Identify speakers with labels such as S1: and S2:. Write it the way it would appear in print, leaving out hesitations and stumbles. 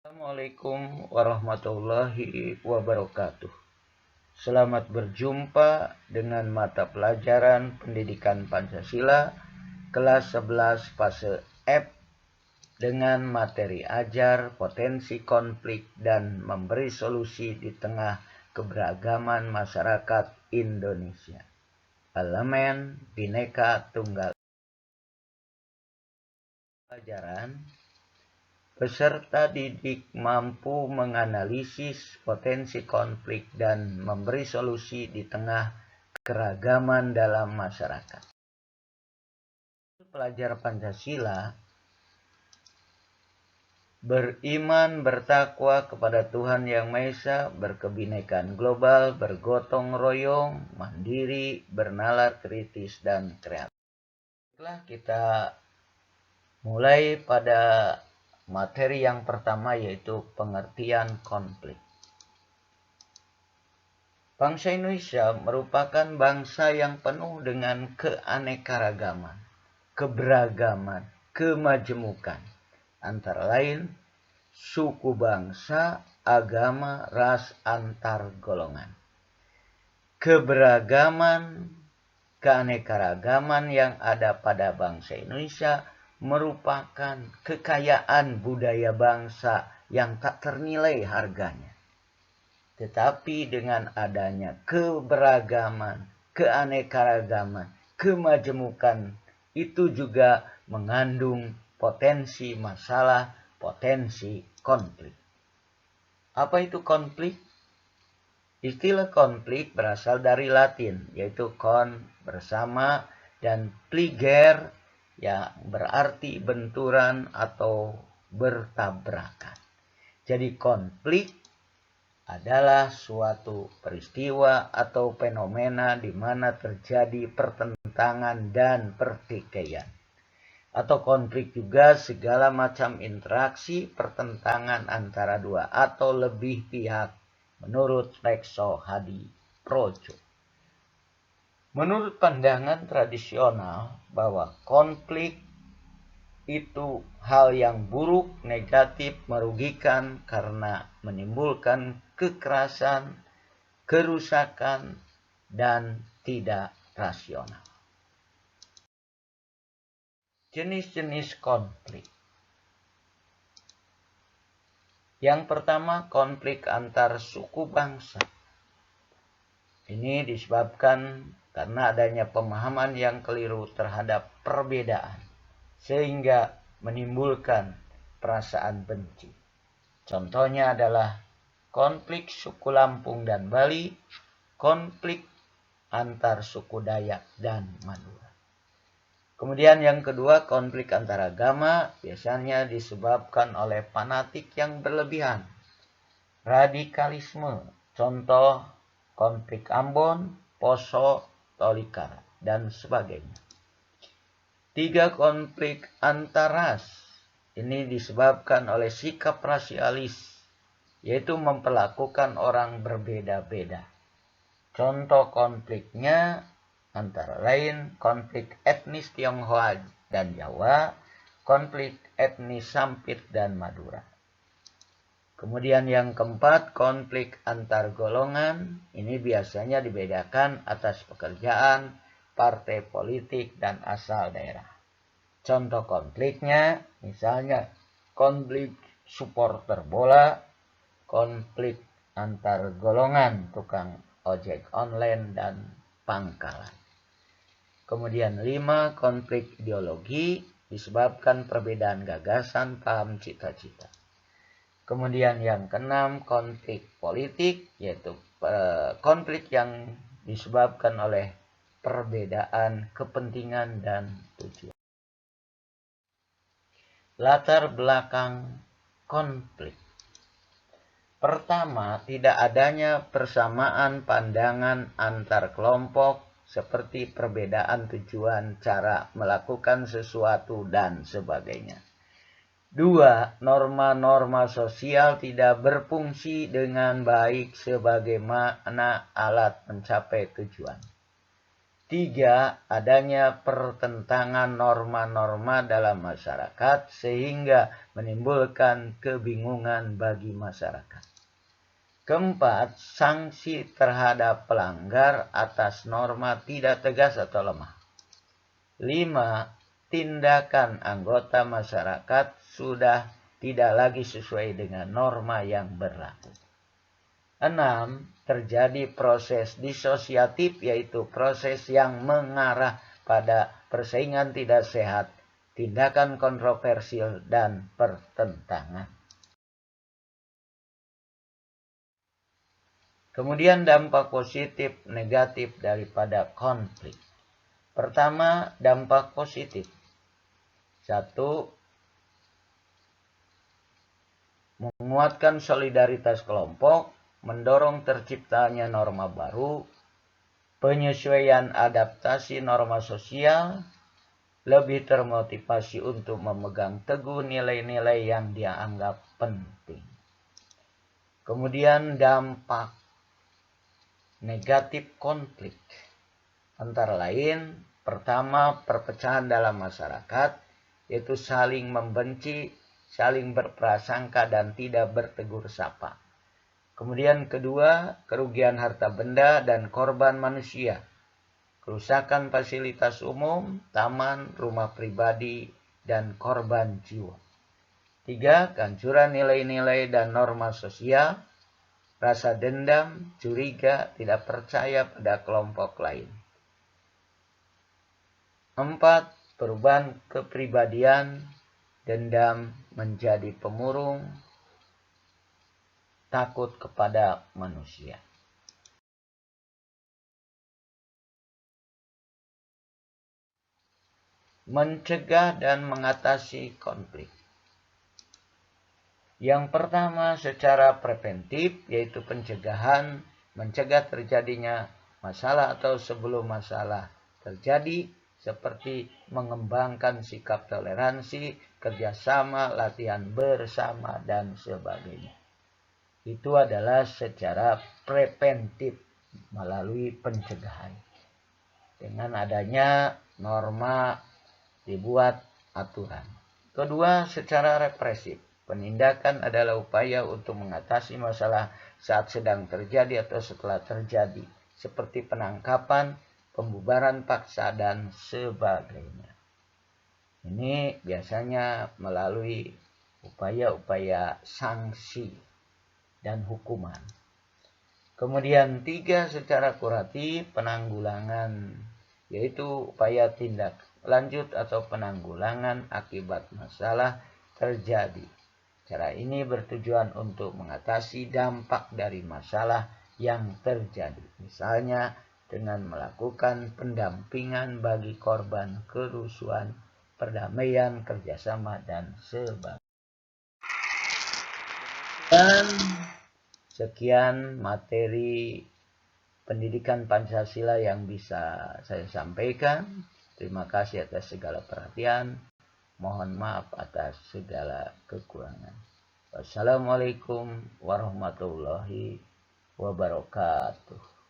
S1: Assalamualaikum warahmatullahi wabarakatuh. Selamat berjumpa dengan mata pelajaran Pendidikan Pancasila kelas 11 fase F dengan materi ajar potensi konflik dan memberi solusi di tengah keberagaman masyarakat Indonesia. Elemen Bhinneka Tunggal Pelajaran. Peserta didik mampu menganalisis potensi konflik dan memberi solusi di tengah keragaman dalam masyarakat. Pelajar Pancasila beriman, bertakwa kepada Tuhan Yang Maha Esa, berkebinekaan global, bergotong royong, mandiri, bernalar kritis, dan kreatif. Setelah kita mulai pada materi yang pertama, yaitu pengertian konflik. Bangsa Indonesia merupakan bangsa yang penuh dengan keanekaragaman, keberagaman, kemajemukan. Antara lain, suku bangsa, agama, ras, antar golongan. Keberagaman, keanekaragaman yang ada pada bangsa Indonesia merupakan kekayaan budaya bangsa yang tak ternilai harganya. Tetapi dengan adanya keberagaman, keanekaragaman, kemajemukan, itu juga mengandung potensi masalah, potensi konflik. Apa itu konflik? Istilah konflik berasal dari Latin, yaitu con, bersama, dan pliger, yang berarti benturan atau bertabrakan. Jadi konflik adalah suatu peristiwa atau fenomena di mana terjadi pertentangan dan pertikaian. Atau konflik juga segala macam interaksi pertentangan antara dua atau lebih pihak menurut Rekso Hadi Projo. Menurut pandangan tradisional bahwa konflik itu hal yang buruk, negatif, merugikan karena menimbulkan kekerasan, kerusakan, dan tidak rasional. Jenis-jenis konflik. Yang pertama, konflik antar suku bangsa. Ini disebabkan karena adanya pemahaman yang keliru terhadap perbedaan, sehingga menimbulkan perasaan benci. Contohnya adalah konflik suku Lampung dan Bali, konflik antar suku Dayak dan Madura. Kemudian yang kedua, konflik antar agama biasanya disebabkan oleh fanatik yang berlebihan. Radikalisme, contoh konflik Ambon, Poso, Tolikara, dan sebagainya. 3, konflik antar ras. Ini disebabkan oleh sikap rasialis, yaitu memperlakukan orang berbeda-beda. Contoh konfliknya antara lain konflik etnis Tionghoa dan Jawa, konflik etnis Sampit dan Madura. Kemudian yang keempat, konflik antar golongan. Ini biasanya dibedakan atas pekerjaan, partai politik, dan asal daerah. Contoh konfliknya misalnya konflik supporter bola, konflik antar golongan tukang ojek online dan pangkalan. Kemudian 5, konflik ideologi disebabkan perbedaan gagasan, paham, cita-cita. Kemudian yang keenam, konflik politik, yaitu konflik yang disebabkan oleh perbedaan kepentingan dan tujuan. Latar belakang konflik. Pertama, tidak adanya persamaan pandangan antar kelompok seperti perbedaan tujuan, cara melakukan sesuatu, dan sebagainya. 2, norma-norma sosial tidak berfungsi dengan baik sebagaimana alat mencapai tujuan. 3. Adanya pertentangan norma-norma dalam masyarakat sehingga menimbulkan kebingungan bagi masyarakat. 4. Sanksi terhadap pelanggar atas norma tidak tegas atau lemah. 5. Tindakan anggota masyarakat sudah tidak lagi sesuai dengan norma yang berlaku. 6. Terjadi proses disosiatif, yaitu proses yang mengarah pada persaingan tidak sehat, tindakan kontroversial, dan pertentangan. Kemudian dampak positif negatif daripada konflik. Pertama, dampak positif. 1. Menguatkan solidaritas kelompok, mendorong terciptanya norma baru, penyesuaian adaptasi norma sosial, lebih termotivasi untuk memegang teguh nilai-nilai yang dia anggap penting. Kemudian dampak negatif konflik. Antara lain, pertama, perpecahan dalam masyarakat, yaitu saling membenci, saling berprasangka, dan tidak bertegur sapa. Kemudian kedua, kerugian harta benda dan korban manusia, kerusakan fasilitas umum, taman, rumah pribadi, dan korban jiwa. 3. Kehancuran nilai-nilai dan norma sosial, rasa dendam, curiga, tidak percaya pada kelompok lain. 4. Perubahan kepribadian, dendam menjadi pemurung, takut kepada manusia. Mencegah dan mengatasi konflik. Yang pertama, secara preventif, yaitu pencegahan, mencegah terjadinya masalah atau sebelum masalah terjadi, seperti mengembangkan sikap toleransi, kerjasama, latihan bersama, dan sebagainya. Itu adalah secara preventif melalui pencegahan. Dengan adanya norma dibuat aturan. Kedua, secara represif. Penindakan adalah upaya untuk mengatasi masalah saat sedang terjadi atau setelah terjadi, seperti penangkapan, pembubaran paksa, dan sebagainya. Ini biasanya melalui upaya-upaya sanksi dan hukuman. Kemudian 3, secara kuratif, penanggulangan, yaitu upaya tindak lanjut atau penanggulangan akibat masalah terjadi. Cara ini bertujuan untuk mengatasi dampak dari masalah yang terjadi. Misalnya dengan melakukan pendampingan bagi korban kerusuhan, perdamaian, kerjasama, dan sebagainya. Dan sekian materi pendidikan Pancasila yang bisa saya sampaikan. Terima kasih atas segala perhatian. Mohon maaf atas segala kekurangan. Wassalamualaikum warahmatullahi wabarakatuh.